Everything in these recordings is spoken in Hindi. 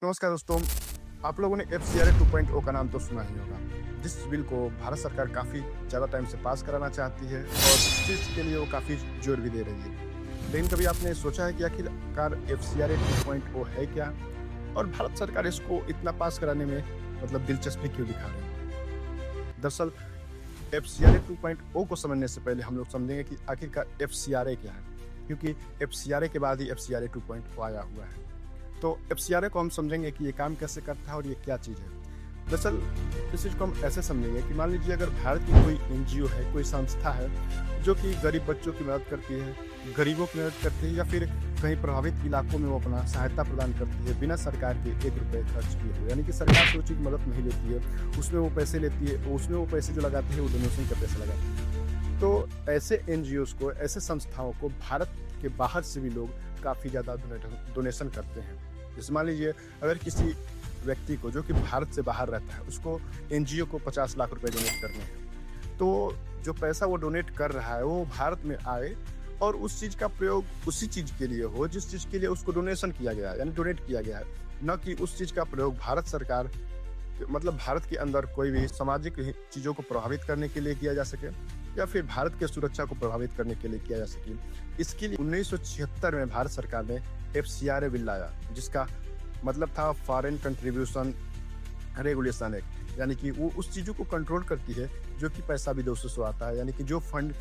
नमस्कार दोस्तों। आप लोगों ने FCRA 2.0 का नाम तो सुना ही होगा, जिस बिल को भारत सरकार काफ़ी ज़्यादा टाइम से पास कराना चाहती है और इस चीज़ के लिए वो काफ़ी जोर भी दे रही है। लेकिन कभी आपने सोचा है कि आखिरकार FCRA 2.0 है क्या? और भारत सरकार इसको इतना पास कराने में दिलचस्पी क्यों दिखा रही है? दरअसल FCRA 2.0 को समझने से पहले हम लोग समझेंगे कि आखिरकार FCRA क्या है? क्योंकि FCRA के बाद ही FCRA 2.0 आया हुआ है। तो FCRA को हम समझेंगे कि ये काम कैसे करता है और ये क्या चीज़ है। दरअसल इस चीज़ को हम ऐसे समझेंगे कि मान लीजिए अगर भारत की कोई एनजीओ है, कोई संस्था है, जो कि गरीब बच्चों की मदद करती है, गरीबों की मदद करती है या फिर कहीं प्रभावित इलाकों में वो अपना सहायता प्रदान करती है बिना सरकार के 1 रुपए खर्च किए हुए। यानी कि सरकार से वो चीज़ मदद नहीं लेती है, उसमें वो पैसे लेती है, उसमें वो पैसे जो लगाती है वो डोनेशन का पैसा लगाती है। तो ऐसे एनजीओज़ को, ऐसे संस्थाओं को भारत के बाहर से भी लोग काफ़ी ज़्यादा डोनेशन करते हैं। जैसे मान लीजिए अगर किसी व्यक्ति को जो कि भारत से बाहर रहता है, उसको एनजीओ को 50 लाख रुपए डोनेट करने हैं। तो जो पैसा वो डोनेट कर रहा है वो भारत में आए और उस चीज़ का प्रयोग उसी चीज़ के लिए हो जिस चीज़ के लिए उसको डोनेशन किया गया है, यानी डोनेट किया गया है। न कि उस चीज़ का प्रयोग भारत सरकार भारत के अंदर कोई भी सामाजिक चीज़ों को प्रभावित करने के लिए किया जा सके या फिर भारत की सुरक्षा को प्रभावित करने के लिए किया जा सके। इसके लिए 1976 में भारत सरकार ने FCRA बिल लाया, जिसका मतलब था फॉरेन कंट्रीब्यूशन रेगुलेशन एक्ट। यानी कि वो उस चीज़ों को कंट्रोल करती है जो कि पैसा विदेशों से आता है, यानी कि जो फंड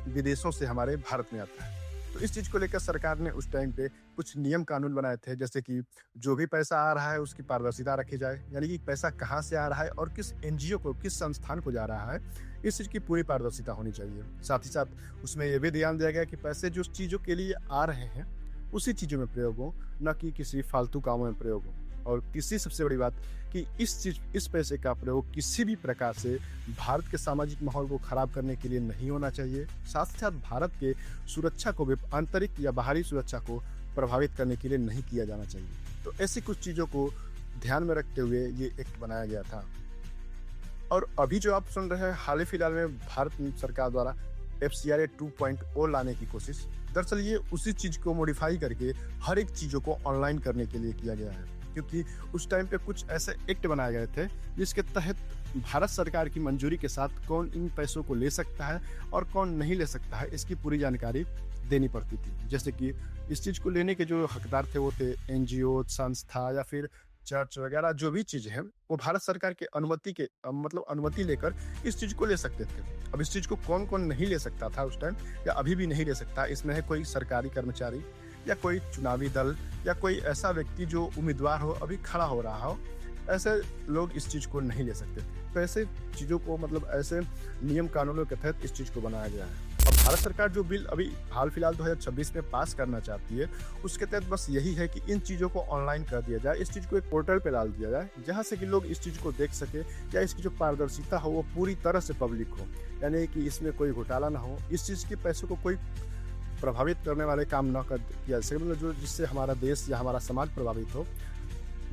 विदेशों से हमारे भारत में आता है। तो इस चीज़ को लेकर सरकार ने उस टाइम पे कुछ नियम कानून बनाए थे, जैसे कि जो भी पैसा आ रहा है उसकी पारदर्शिता रखी जाए, यानी कि पैसा कहाँ से आ रहा है और किस एनजीओ को, किस संस्थान को जा रहा है, इस चीज़ की पूरी पारदर्शिता होनी चाहिए। साथ ही साथ उसमें ये भी ध्यान दिया गया कि पैसे जिस चीज़ों के लिए आ रहे हैं उसी चीज़ों में प्रयोग हो, न कि किसी फालतू कामों में प्रयोग हो। और तीसरी सबसे बड़ी बात कि इस पैसे का प्रयोग किसी भी प्रकार से भारत के सामाजिक माहौल को खराब करने के लिए नहीं होना चाहिए। साथ ही साथ भारत के सुरक्षा को भी, आंतरिक या बाहरी सुरक्षा को प्रभावित करने के लिए नहीं किया जाना चाहिए। तो ऐसी कुछ चीज़ों को ध्यान में रखते हुए ये एक्ट बनाया गया था। और अभी जो आप सुन रहे हैं, हाल ही फिलहाल में भारत सरकार द्वारा FCRA 2.0 लाने की कोशिश, दरअसल ये उसी चीज़ को मॉडिफाई करके हर एक चीज़ों को ऑनलाइन करने के लिए किया गया है। क्योंकि उस टाइम पे कुछ ऐसे एक्ट बनाए गए थे जिसके तहत भारत सरकार की मंजूरी के साथ कौन इन पैसों को ले सकता है और कौन नहीं ले सकता है, इसकी पूरी जानकारी देनी पड़ती थी। जैसे कि इस चीज़ को लेने के जो हकदार थे वो थे एनजीओ, संस्था या फिर चर्च वगैरह, जो भी चीज़ है वो भारत सरकार के अनुमति के अनुमति लेकर इस चीज़ को ले सकते थे। अब इस चीज़ को कौन-कौन नहीं ले सकता था उस टाइम या अभी भी नहीं ले सकता, इसमें है कोई सरकारी कर्मचारी या कोई चुनावी दल या कोई ऐसा व्यक्ति जो उम्मीदवार हो, अभी खड़ा हो रहा हो, ऐसे लोग इस चीज़ को नहीं ले सकते थे। तो ऐसे चीज़ों को ऐसे नियम कानूनों के तहत इस चीज़ को बनाया गया है। अब भारत सरकार जो बिल अभी हाल फिलहाल 2026 में पास करना चाहती है, उसके तहत बस यही है कि इन चीज़ों को ऑनलाइन कर दिया जाए, इस चीज़ को एक पोर्टल पे डाल दिया जाए, जहाँ से कि लोग इस चीज़ को देख सके या इसकी जो पारदर्शिता हो वो पूरी तरह से पब्लिक हो। यानी कि इसमें कोई घोटाला ना हो, इस चीज़ के पैसों को कोई प्रभावित करने वाले काम ना कर किया जा सके, जो जिससे हमारा देश या हमारा समाज प्रभावित हो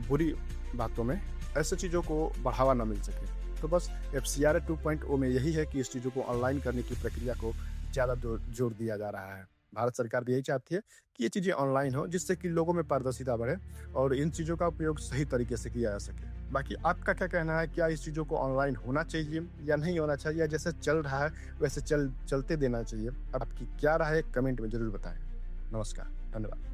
बुरी बातों में, ऐसे चीज़ों को बढ़ावा ना मिल सके। तो बस FCRA 2.0 में यही है कि इस चीज़ों को ऑनलाइन करने की प्रक्रिया को ज़्यादा जोर दिया जा रहा है। भारत सरकार भी यही चाहती है कि ये चीज़ें ऑनलाइन हो, जिससे कि लोगों में पारदर्शिता बढ़े और इन चीज़ों का उपयोग सही तरीके से किया जा सके। बाकी आपका क्या कहना है, क्या इस चीज़ों को ऑनलाइन होना चाहिए या नहीं होना चाहिए, या जैसे चल रहा है वैसे चलते देना चाहिए? अब आपकी क्या राय है, कमेंट में ज़रूर बताएँ। नमस्कार, धन्यवाद।